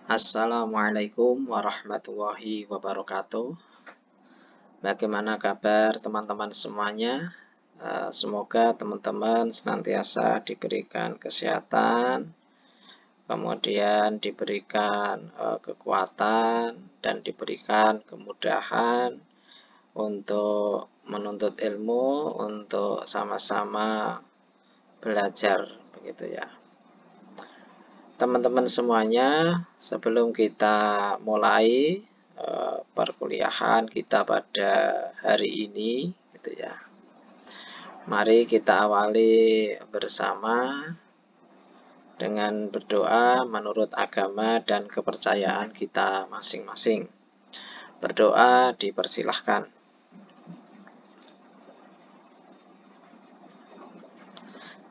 Assalamualaikum warahmatullahi wabarakatuh. Bagaimana kabar teman-teman semuanya? Semoga teman-teman senantiasa diberikan kesehatan, kemudian diberikan kekuatan, dan diberikan kemudahan untuk menuntut ilmu, untuk sama-sama belajar, begitu ya. Teman-teman semuanya, sebelum kita mulai perkuliahan kita pada hari ini, gitu ya. Mari kita awali bersama dengan berdoa menurut agama dan kepercayaan kita masing-masing. Berdoa dipersilahkan.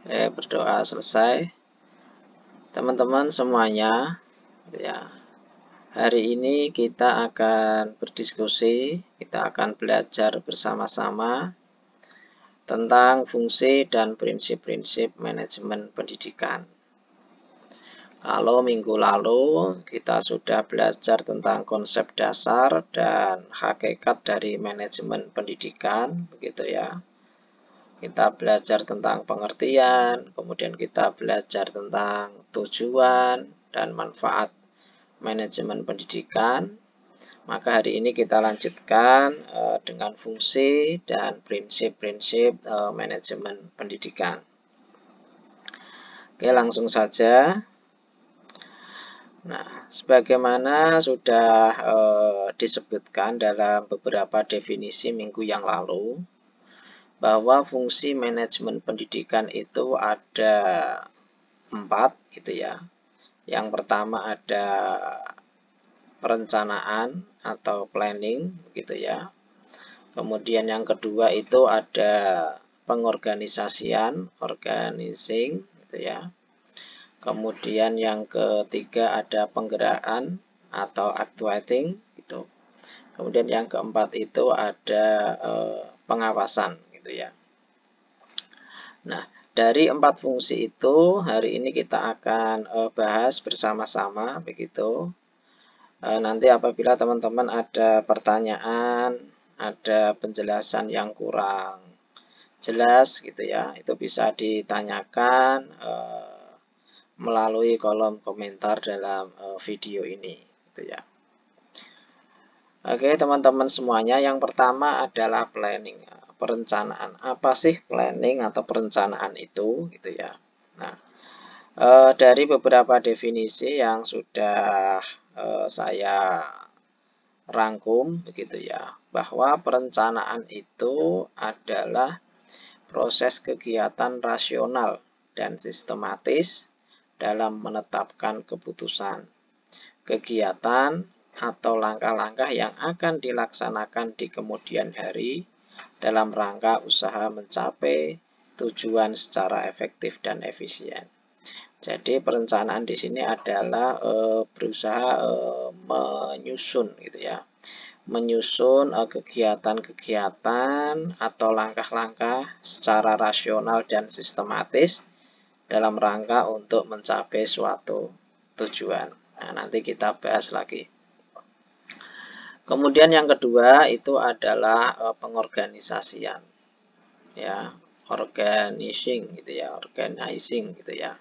Berdoa selesai. Teman-teman semuanya, ya. Hari ini kita akan berdiskusi, kita akan belajar bersama-sama tentang fungsi dan prinsip-prinsip manajemen pendidikan. Kalau minggu lalu kita sudah belajar tentang konsep dasar dan hakikat dari manajemen pendidikan, begitu ya. Kita belajar tentang pengertian, kemudian kita belajar tentang tujuan dan manfaat manajemen pendidikan. Maka hari ini kita lanjutkan dengan fungsi dan prinsip-prinsip manajemen pendidikan. Oke, langsung saja. Nah, sebagaimana sudah disebutkan dalam beberapa definisi minggu yang lalu, bahwa fungsi manajemen pendidikan itu ada 4, gitu ya. Yang pertama ada perencanaan atau planning, gitu ya. Kemudian yang kedua itu ada pengorganisasian, organizing, gitu ya. Kemudian yang ketiga ada penggerakkan atau actuating, gitu. Kemudian yang keempat itu ada pengawasan, gitu ya. Nah, dari 4 fungsi itu hari ini kita akan bahas bersama-sama, begitu. Nanti apabila teman-teman ada pertanyaan, ada penjelasan yang kurang jelas, gitu ya, itu bisa ditanyakan melalui kolom komentar dalam video ini, gitu ya. Oke, teman-teman semuanya, yang pertama adalah planning, perencanaan. Apa sih planning atau perencanaan itu, gitu ya. Nah, dari beberapa definisi yang sudah saya rangkum, begitu ya, bahwa perencanaan itu adalah proses kegiatan rasional dan sistematis dalam menetapkan keputusan, kegiatan, atau langkah-langkah yang akan dilaksanakan di kemudian hari dalam rangka usaha mencapai tujuan secara efektif dan efisien. Jadi perencanaan di sini adalah berusaha menyusun, gitu ya, menyusun kegiatan-kegiatan atau langkah-langkah secara rasional dan sistematis dalam rangka untuk mencapai suatu tujuan. Nah, nanti kita bahas lagi. Kemudian yang kedua itu adalah pengorganisasian, ya, organizing, gitu ya, gitu ya.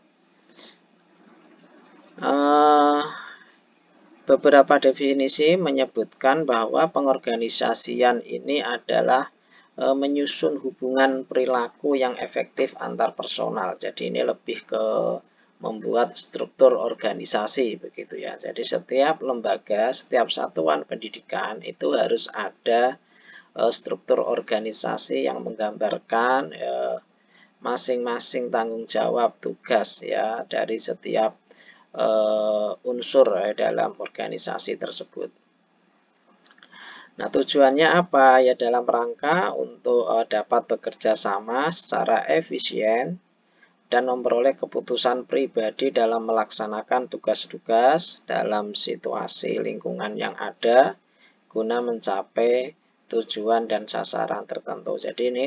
Beberapa definisi menyebutkan bahwa pengorganisasian ini adalah menyusun hubungan perilaku yang efektif antar personal. Jadi ini lebih ke membuat struktur organisasi, begitu ya. Jadi setiap lembaga, setiap satuan pendidikan itu harus ada struktur organisasi yang menggambarkan masing-masing tanggung jawab tugas ya dari setiap unsur dalam organisasi tersebut. Nah, tujuannya apa? Ya dalam rangka untuk dapat bekerja sama secara efisien dan memperoleh keputusan pribadi dalam melaksanakan tugas-tugas dalam situasi lingkungan yang ada guna mencapai tujuan dan sasaran tertentu. Jadi ini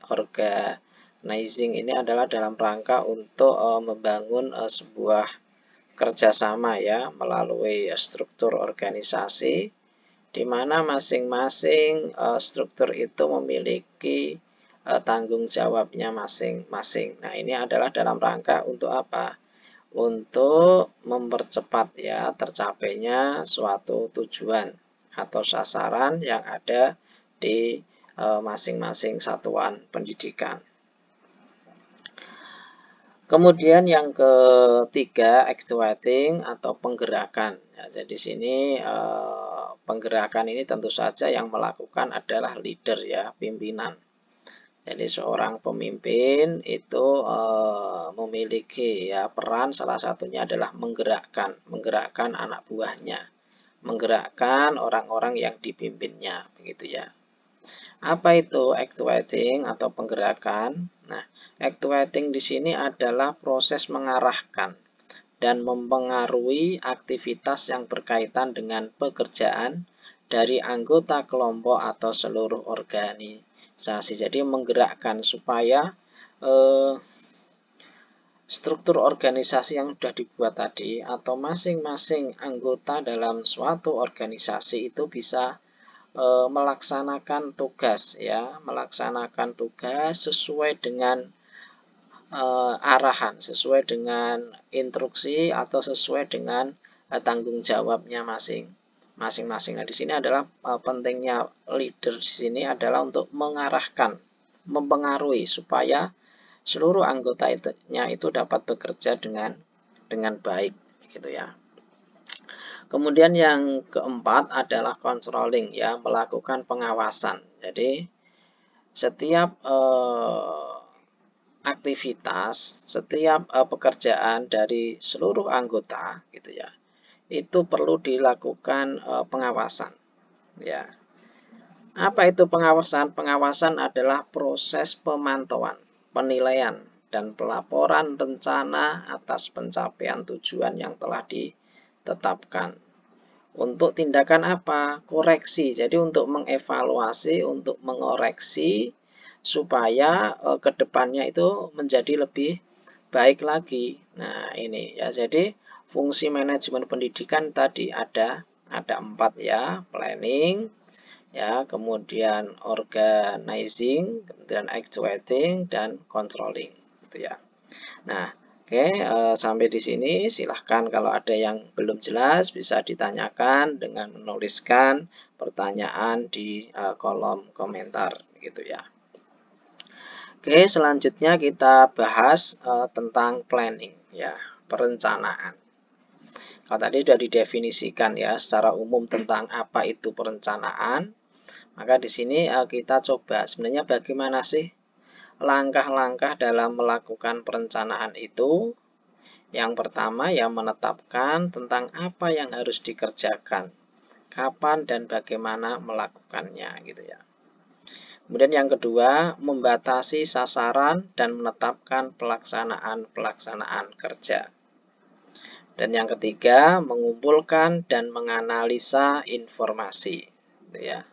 organizing ini adalah dalam rangka untuk membangun sebuah kerjasama ya melalui struktur organisasi, di mana masing-masing struktur itu memiliki tanggung jawabnya masing-masing. Nah, ini adalah dalam rangka untuk apa? Untuk mempercepat ya tercapainya suatu tujuan atau sasaran yang ada di masing-masing satuan pendidikan. Kemudian yang ketiga, actuating atau penggerakan. Ya, jadi sini penggerakan ini tentu saja yang melakukan adalah leader ya, pimpinan. Jadi seorang pemimpin itu memiliki ya peran, salah satunya adalah menggerakkan anak buahnya, menggerakkan orang-orang yang dipimpinnya, begitu ya. Apa itu actuating atau penggerakan? Nah, actuating di sini adalah proses mengarahkan dan mempengaruhi aktivitas yang berkaitan dengan pekerjaan dari anggota kelompok atau seluruh organisasi. Jadi menggerakkan supaya struktur organisasi yang sudah dibuat tadi atau masing-masing anggota dalam suatu organisasi itu bisa melaksanakan tugas ya, melaksanakan tugas sesuai dengan arahan, sesuai dengan instruksi atau sesuai dengan tanggung jawabnya masing-masing. Nah, di sini adalah pentingnya leader di sini adalah untuk mengarahkan, mempengaruhi supaya seluruh anggotanya itu dapat bekerja dengan baik gitu ya. Kemudian yang keempat adalah controlling ya, melakukan pengawasan. Jadi setiap aktivitas, setiap pekerjaan dari seluruh anggota gitu ya, itu perlu dilakukan pengawasan ya. Apa itu pengawasan? Pengawasan adalah proses pemantauan, penilaian dan pelaporan rencana atas pencapaian tujuan yang telah ditetapkan. Untuk tindakan apa? Koreksi. Jadi untuk mengevaluasi, untuk mengoreksi supaya ke depannya itu menjadi lebih baik lagi. Nah, ini ya. Jadi fungsi manajemen pendidikan tadi ada 4 ya, planning ya, kemudian organizing, kemudian actuating dan controlling gitu ya. Nah, oke, sampai di sini silahkan kalau ada yang belum jelas bisa ditanyakan dengan menuliskan pertanyaan di kolom komentar gitu ya. Oke, selanjutnya kita bahas tentang planning ya, perencanaan. Kalau tadi sudah didefinisikan ya secara umum tentang apa itu perencanaan, maka di sini kita coba sebenarnya bagaimana sih langkah-langkah dalam melakukan perencanaan itu. Yang pertama ya menetapkan tentang apa yang harus dikerjakan, kapan dan bagaimana melakukannya gitu ya. Kemudian yang kedua, membatasi sasaran dan menetapkan pelaksanaan kerja. Dan yang ketiga, mengumpulkan dan menganalisa informasi gitu ya.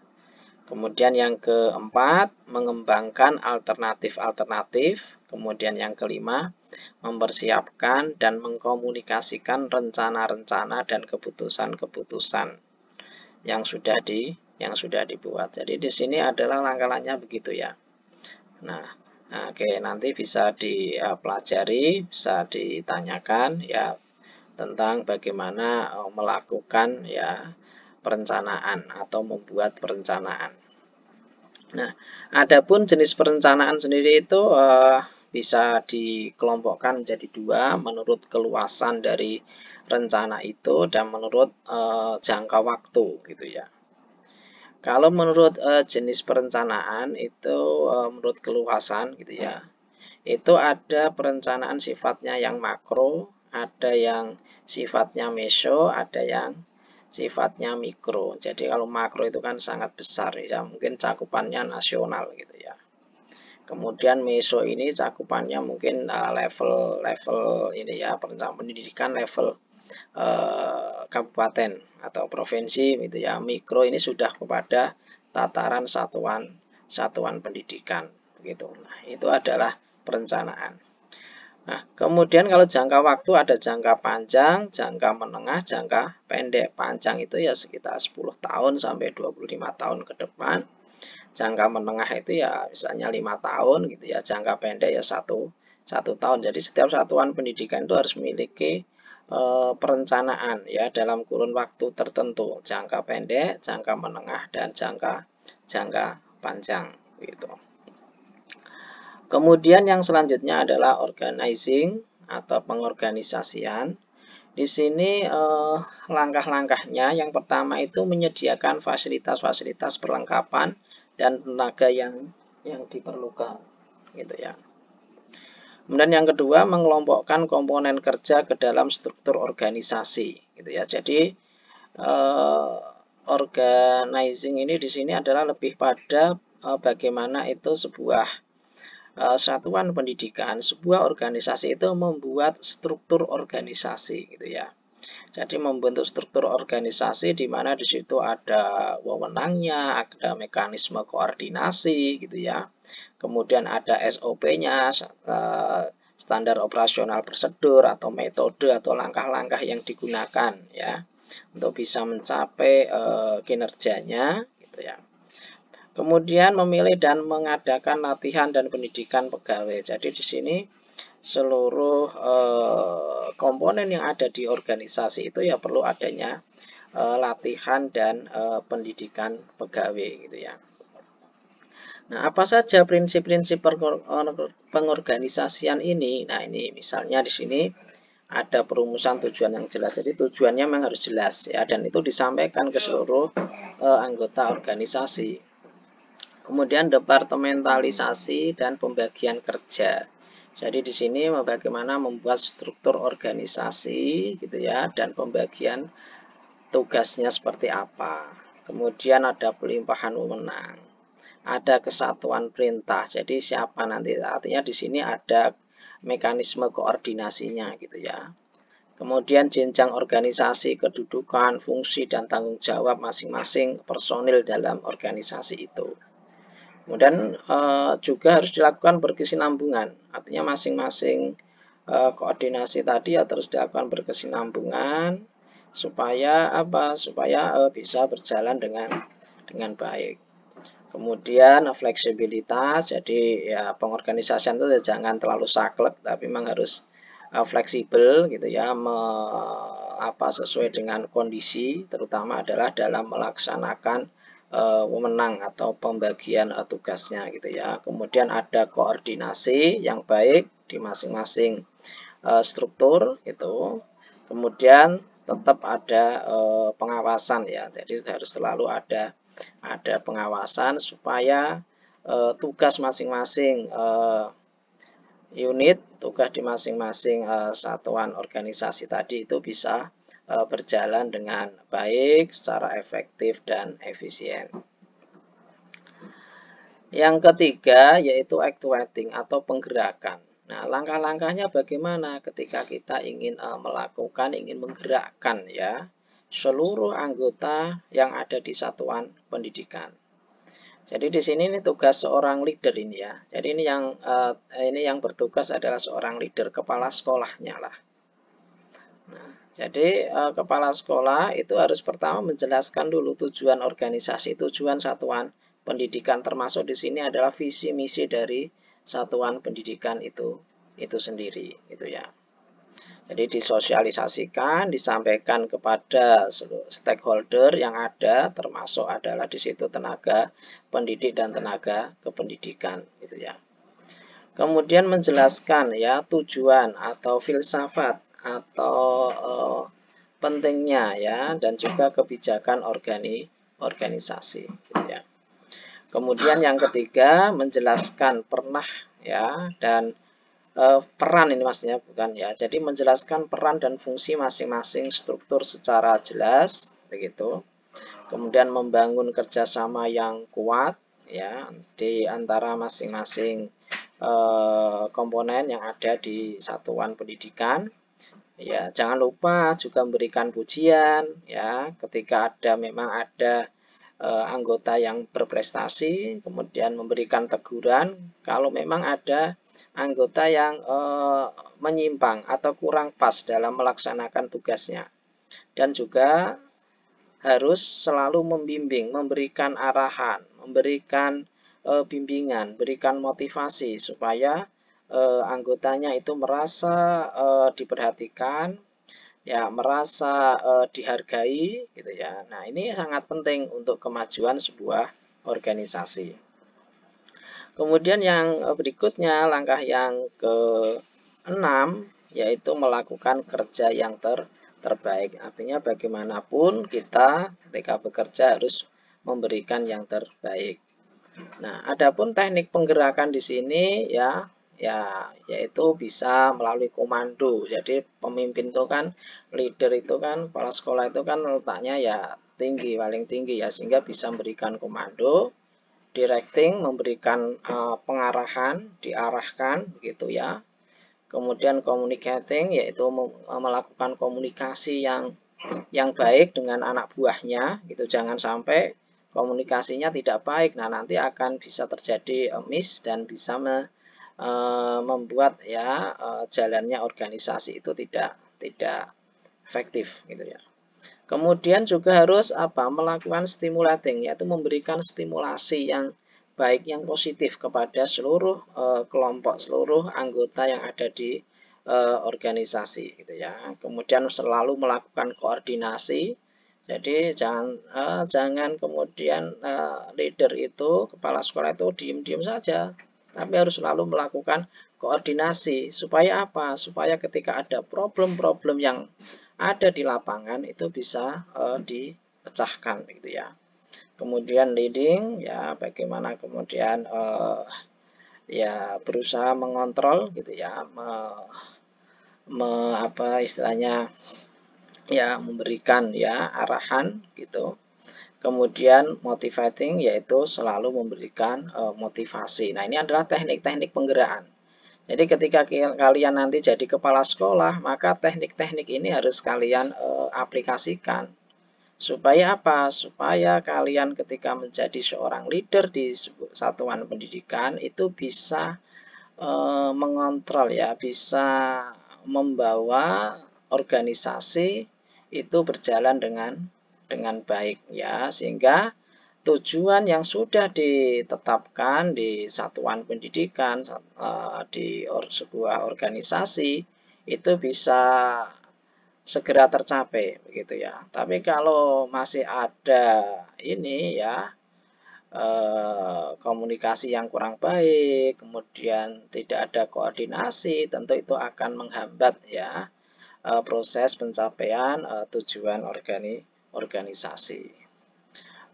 Kemudian yang keempat, mengembangkan alternatif-alternatif. Kemudian yang kelima, mempersiapkan dan mengkomunikasikan rencana-rencana dan keputusan-keputusan yang sudah dibuat. Jadi di sini adalah langkah-langkahnya begitu ya. Nah, oke, nanti bisa dipelajari, bisa ditanyakan ya tentang bagaimana melakukan ya perencanaan atau membuat perencanaan. Nah, adapun jenis perencanaan sendiri itu bisa dikelompokkan menjadi 2 menurut keluasan dari rencana itu dan menurut jangka waktu gitu ya. Kalau menurut jenis perencanaan itu menurut keluasan gitu ya, itu ada perencanaan sifatnya yang makro, ada yang sifatnya meso, ada yang sifatnya mikro. Jadi kalau makro itu kan sangat besar ya, mungkin cakupannya nasional gitu ya. Kemudian meso ini cakupannya mungkin level ini ya, perencanaan pendidikan level kabupaten atau provinsi gitu ya. Mikro ini sudah kepada tataran satuan pendidikan begitu. Nah, itu adalah perencanaan. Nah, kemudian kalau jangka waktu ada jangka panjang, jangka menengah, jangka pendek. Panjang itu ya sekitar 10 tahun sampai 25 tahun ke depan. Jangka menengah itu ya misalnya 5 tahun gitu ya. Jangka pendek ya satu tahun. Jadi setiap satuan pendidikan itu harus memiliki perencanaan ya dalam kurun waktu tertentu. Jangka pendek, jangka menengah, dan jangka panjang gitu. Kemudian yang selanjutnya adalah organizing atau pengorganisasian. Di sini langkah-langkahnya yang pertama itu menyediakan fasilitas-fasilitas perlengkapan dan tenaga yang diperlukan gitu ya. Kemudian yang kedua mengelompokkan komponen kerja ke dalam struktur organisasi gitu ya. Jadi organizing ini di sini adalah lebih pada bagaimana itu sebuah satuan pendidikan, sebuah organisasi itu membuat struktur organisasi gitu ya. Jadi membentuk struktur organisasi di mana di situ ada wewenangnya, ada mekanisme koordinasi gitu ya. Kemudian ada SOP-nya, standar operasional prosedur atau metode atau langkah-langkah yang digunakan ya untuk bisa mencapai kinerjanya gitu ya. Kemudian memilih dan mengadakan latihan dan pendidikan pegawai. Jadi di sini seluruh komponen yang ada di organisasi itu ya perlu adanya latihan dan pendidikan pegawai gitu ya. Nah, apa saja prinsip-prinsip pengorganisasian ini? Nah, ini misalnya di sini ada perumusan tujuan yang jelas. Jadi tujuannya memang harus jelas ya dan itu disampaikan ke seluruh anggota organisasi. Kemudian departementalisasi dan pembagian kerja. Jadi di sini bagaimana membuat struktur organisasi gitu ya dan pembagian tugasnya seperti apa. Kemudian ada pelimpahan wewenang. Ada kesatuan perintah. Jadi siapa nanti artinya di sini ada mekanisme koordinasinya gitu ya. Kemudian jenjang organisasi, kedudukan, fungsi dan tanggung jawab masing-masing personil dalam organisasi itu. Kemudian juga harus dilakukan berkesinambungan, artinya masing-masing koordinasi tadi ya terus dilakukan berkesinambungan supaya apa? Supaya bisa berjalan dengan baik. Kemudian fleksibilitas, jadi ya pengorganisasian itu jangan terlalu saklek, tapi memang harus fleksibel gitu ya, sesuai dengan kondisi, terutama adalah dalam melaksanakan wewenang atau pembagian tugasnya gitu ya. Kemudian ada koordinasi yang baik di masing-masing struktur gitu. Kemudian tetap ada pengawasan ya. Jadi harus selalu ada pengawasan supaya tugas masing-masing unit, tugas di masing-masing satuan organisasi tadi itu bisa berjalan dengan baik, secara efektif dan efisien. Yang ketiga yaitu actuating atau penggerakan. Nah, langkah-langkahnya bagaimana ketika kita ingin menggerakkan ya seluruh anggota yang ada di satuan pendidikan. Jadi di sini ini tugas seorang leader ini ya. Jadi ini yang bertugas adalah seorang leader, kepala sekolahnya lah. Nah, jadi kepala sekolah itu harus pertama menjelaskan dulu tujuan organisasi, tujuan satuan pendidikan, termasuk di sini adalah visi misi dari satuan pendidikan itu sendiri, gitu ya. Jadi disosialisasikan, disampaikan kepada seluruh stakeholder yang ada, termasuk adalah di situ tenaga pendidik dan tenaga kependidikan, gitu ya. Kemudian menjelaskan ya tujuan atau filsafat atau pentingnya ya dan juga kebijakan organisasi gitu ya. Kemudian yang ketiga menjelaskan pernah ya dan peran ini maksudnya bukan ya. Jadi menjelaskan peran dan fungsi masing-masing struktur secara jelas begitu. Kemudian membangun kerjasama yang kuat ya di antara masing-masing komponen yang ada di satuan pendidikan. Ya, jangan lupa juga memberikan pujian ya ketika memang ada anggota yang berprestasi, kemudian memberikan teguran kalau memang ada anggota yang menyimpang atau kurang pas dalam melaksanakan tugasnya. Dan juga harus selalu membimbing, memberikan arahan, memberikan bimbingan, berikan motivasi supaya anggotanya itu merasa diperhatikan, ya merasa dihargai gitu ya. Nah, ini sangat penting untuk kemajuan sebuah organisasi. Kemudian yang berikutnya, langkah yang ke-6 yaitu melakukan kerja yang terbaik. Artinya bagaimanapun kita ketika bekerja harus memberikan yang terbaik. Nah, adapun teknik penggerakan di sini yaitu bisa melalui komando. Jadi pemimpin itu kan, leader itu kan, kepala sekolah itu kan letaknya ya tinggi, paling tinggi ya, sehingga bisa memberikan komando, directing, memberikan pengarahan, diarahkan begitu ya. Kemudian communicating, yaitu melakukan komunikasi yang baik dengan anak buahnya gitu. Jangan sampai komunikasinya tidak baik. Nah, nanti akan bisa terjadi miss dan bisa membuat ya jalannya organisasi itu tidak efektif gitu ya. Kemudian juga harus melakukan stimulating, yaitu memberikan stimulasi yang baik, yang positif kepada seluruh kelompok, seluruh anggota yang ada di organisasi gitu ya. Kemudian selalu melakukan koordinasi. Jadi jangan kemudian leader itu, kepala sekolah itu diem-diem saja, tapi harus selalu melakukan koordinasi. Supaya apa? Supaya ketika ada problem-problem yang ada di lapangan itu bisa dipecahkan gitu ya. Kemudian leading, ya bagaimana kemudian ya berusaha mengontrol gitu ya, istilahnya ya memberikan ya arahan gitu. Kemudian motivating, yaitu selalu memberikan motivasi. Nah, ini adalah teknik-teknik penggerakan. Jadi ketika kalian nanti jadi kepala sekolah, maka teknik-teknik ini harus kalian aplikasikan. Supaya apa? Supaya kalian ketika menjadi seorang leader di satuan pendidikan itu bisa mengontrol ya, bisa membawa organisasi itu berjalan dengan baik ya, sehingga tujuan yang sudah ditetapkan di satuan pendidikan, di sebuah organisasi itu bisa segera tercapai begitu ya. Tapi kalau masih ada ini ya komunikasi yang kurang baik, kemudian tidak ada koordinasi, tentu itu akan menghambat ya proses pencapaian tujuan organisasi.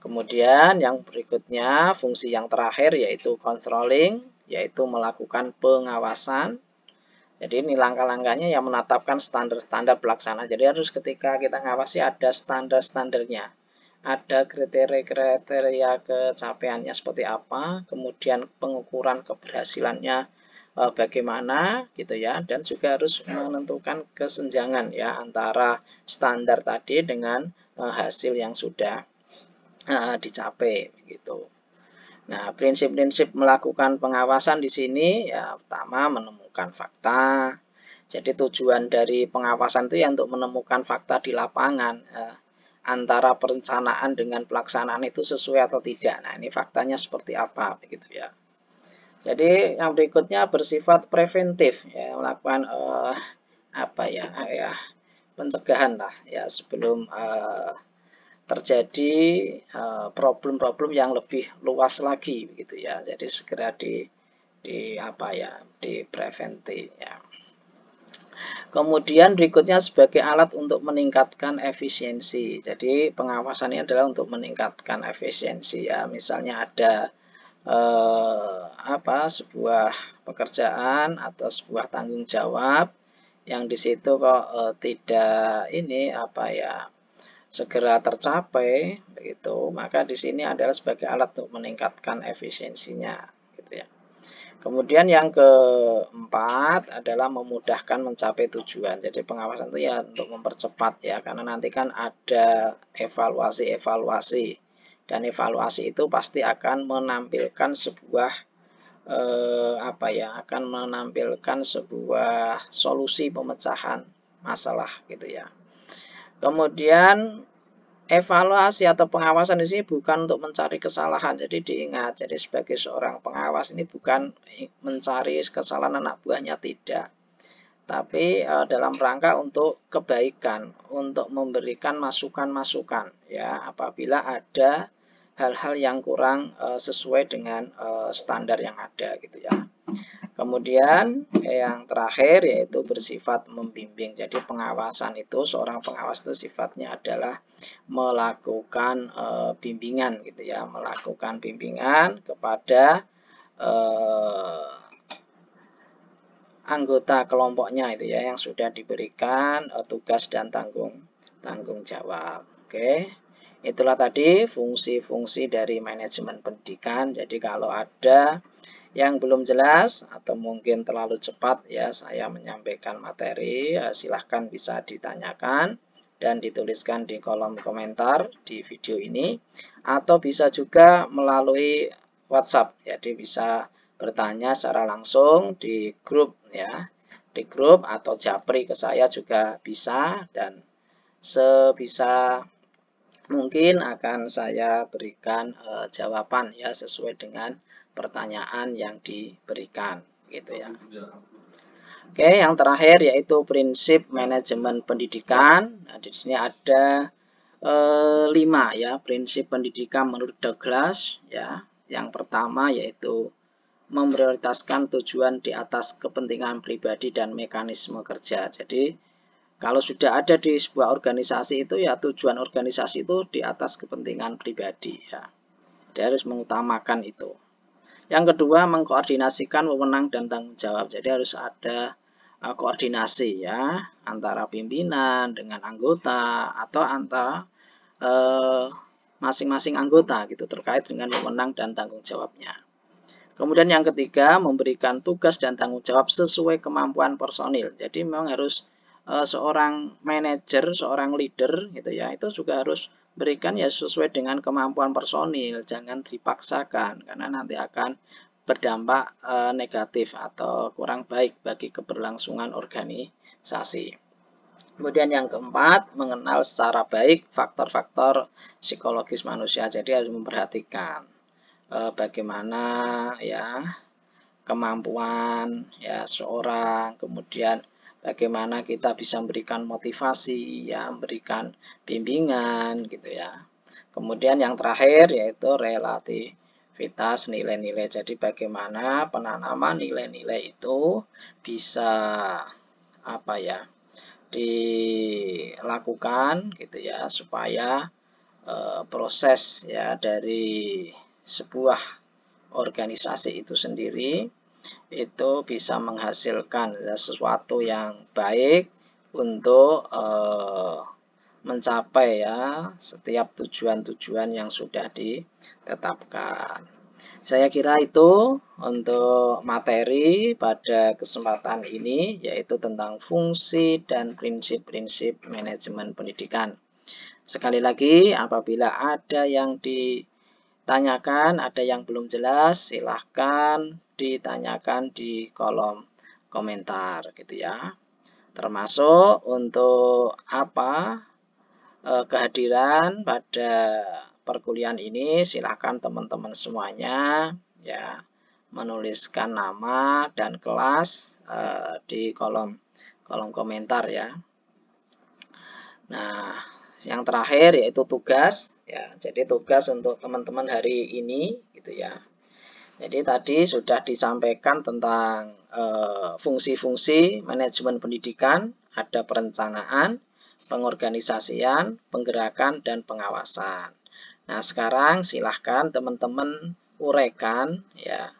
Kemudian yang berikutnya, fungsi yang terakhir yaitu controlling, yaitu melakukan pengawasan. Jadi ini langkah-langkahnya yang menetapkan standar-standar pelaksanaan. Jadi harus ketika kita ngawasi ada standar-standarnya. Ada kriteria-kriteria kecapaiannya seperti apa, kemudian pengukuran keberhasilannya bagaimana gitu ya, dan juga harus menentukan kesenjangan ya antara standar tadi dengan hasil yang sudah dicapai gitu. Nah, prinsip-prinsip melakukan pengawasan di sini ya pertama menemukan fakta. Jadi tujuan dari pengawasan itu ya untuk menemukan fakta di lapangan antara perencanaan dengan pelaksanaan itu sesuai atau tidak. Nah, ini faktanya seperti apa begitu ya. Jadi yang berikutnya bersifat preventif ya, melakukan pencegahan lah ya sebelum terjadi problem-problem yang lebih luas lagi begitu ya. Jadi segera dipreventi ya. Kemudian berikutnya sebagai alat untuk meningkatkan efisiensi. Jadi pengawasan ini adalah untuk meningkatkan efisiensi ya. Misalnya ada sebuah pekerjaan atau sebuah tanggung jawab yang di situ kok tidak segera tercapai begitu, maka di sini adalah sebagai alat untuk meningkatkan efisiensinya gitu ya. Kemudian yang keempat adalah memudahkan mencapai tujuan. Jadi pengawasan itu ya untuk mempercepat ya, karena nanti kan ada evaluasi Dan evaluasi itu pasti akan menampilkan sebuah akan menampilkan sebuah solusi pemecahan masalah gitu ya. Kemudian evaluasi atau pengawasan di sini bukan untuk mencari kesalahan. Jadi diingat, jadi sebagai seorang pengawas ini bukan mencari kesalahan anak buahnya, tidak. Tapi dalam rangka untuk kebaikan, untuk memberikan masukan-masukan ya apabila ada hal-hal yang kurang sesuai dengan standar yang ada gitu ya. Kemudian yang terakhir yaitu bersifat membimbing. Jadi pengawasan itu, seorang pengawas itu sifatnya adalah melakukan bimbingan gitu ya, melakukan bimbingan kepada anggota kelompoknya itu ya yang sudah diberikan tugas dan tanggung jawab. Oke. Itulah tadi fungsi-fungsi dari manajemen pendidikan. Jadi kalau ada yang belum jelas atau mungkin terlalu cepat ya saya menyampaikan materi, silahkan bisa ditanyakan dan dituliskan di kolom komentar di video ini, atau bisa juga melalui WhatsApp. Jadi bisa bertanya secara langsung di grup ya, di grup atau japri ke saya juga bisa, dan sebisa mungkin akan saya berikan jawaban ya sesuai dengan pertanyaan yang diberikan gitu ya. Oke, yang terakhir yaitu prinsip manajemen pendidikan. Nah, di sini ada 5 ya prinsip pendidikan menurut Douglas ya. Yang pertama yaitu memprioritaskan tujuan di atas kepentingan pribadi dan mekanisme kerja. Jadi kalau sudah ada di sebuah organisasi itu ya tujuan organisasi itu di atas kepentingan pribadi ya. Dia harus mengutamakan itu. Yang kedua, mengkoordinasikan wewenang dan tanggung jawab. Jadi harus ada koordinasi ya antara pimpinan dengan anggota atau antara masing-masing anggota gitu terkait dengan wewenang dan tanggung jawabnya. Kemudian yang ketiga, memberikan tugas dan tanggung jawab sesuai kemampuan personil. Jadi memang harus seorang manajer, seorang leader gitu ya, itu juga harus berikan ya sesuai dengan kemampuan personil, jangan dipaksakan karena nanti akan berdampak negatif atau kurang baik bagi keberlangsungan organisasi. Kemudian yang keempat, mengenal secara baik faktor-faktor psikologis manusia. Jadi harus memperhatikan bagaimana ya kemampuan ya seorang, kemudian bagaimana kita bisa memberikan motivasi, ya, memberikan bimbingan gitu ya. Kemudian yang terakhir yaitu relativitas nilai-nilai. Jadi bagaimana penanaman nilai-nilai itu bisa dilakukan gitu ya supaya proses ya dari sebuah organisasi itu sendiri itu bisa menghasilkan sesuatu yang baik untuk mencapai ya setiap tujuan-tujuan yang sudah ditetapkan. Saya kira itu untuk materi pada kesempatan ini, yaitu tentang fungsi dan prinsip-prinsip manajemen pendidikan. Sekali lagi, apabila ada yang ditanyakan, ada yang belum jelas, silahkan ditanyakan di kolom komentar gitu ya. Termasuk untuk kehadiran pada perkuliahan ini, silahkan teman-teman semuanya ya menuliskan nama dan kelas di kolom komentar ya. Nah, yang terakhir yaitu tugas ya. Jadi tugas untuk teman-teman hari ini gitu ya. Jadi tadi sudah disampaikan tentang fungsi-fungsi manajemen pendidikan, ada perencanaan, pengorganisasian, penggerakan, dan pengawasan. Nah, sekarang silahkan teman-teman uraikan ya.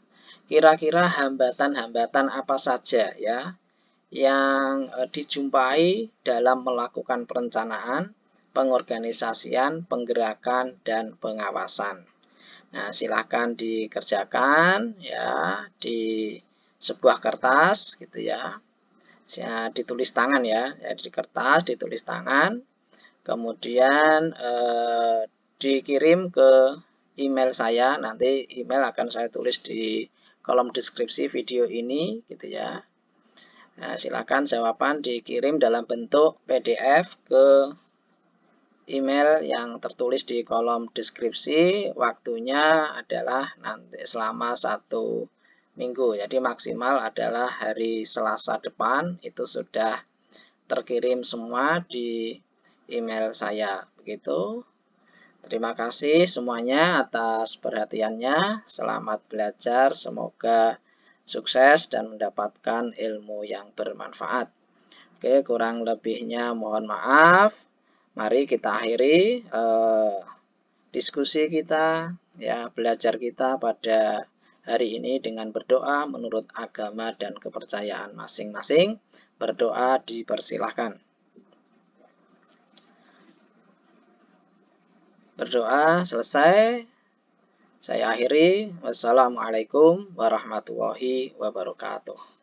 Kira-kira hambatan-hambatan apa saja ya yang dijumpai dalam melakukan perencanaan, pengorganisasian, penggerakan, dan pengawasan. Nah, silahkan dikerjakan ya di sebuah kertas gitu ya. Ditulis tangan ya, di kertas ditulis tangan. Kemudian dikirim ke email saya. Nanti email akan saya tulis di kolom deskripsi video ini gitu ya. Nah, silakan jawaban dikirim dalam bentuk PDF ke email yang tertulis di kolom deskripsi. Waktunya adalah nanti selama 1 minggu. Jadi maksimal adalah hari Selasa depan itu sudah terkirim semua di email saya. Begitu. Terima kasih semuanya atas perhatiannya. Selamat belajar. Semoga sukses dan mendapatkan ilmu yang bermanfaat. Oke, kurang lebihnya mohon maaf. Mari kita akhiri diskusi kita, ya, belajar kita pada hari ini dengan berdoa menurut agama dan kepercayaan masing-masing. Berdoa dipersilahkan. Berdoa selesai. Saya akhiri. Wassalamualaikum warahmatullahi wabarakatuh.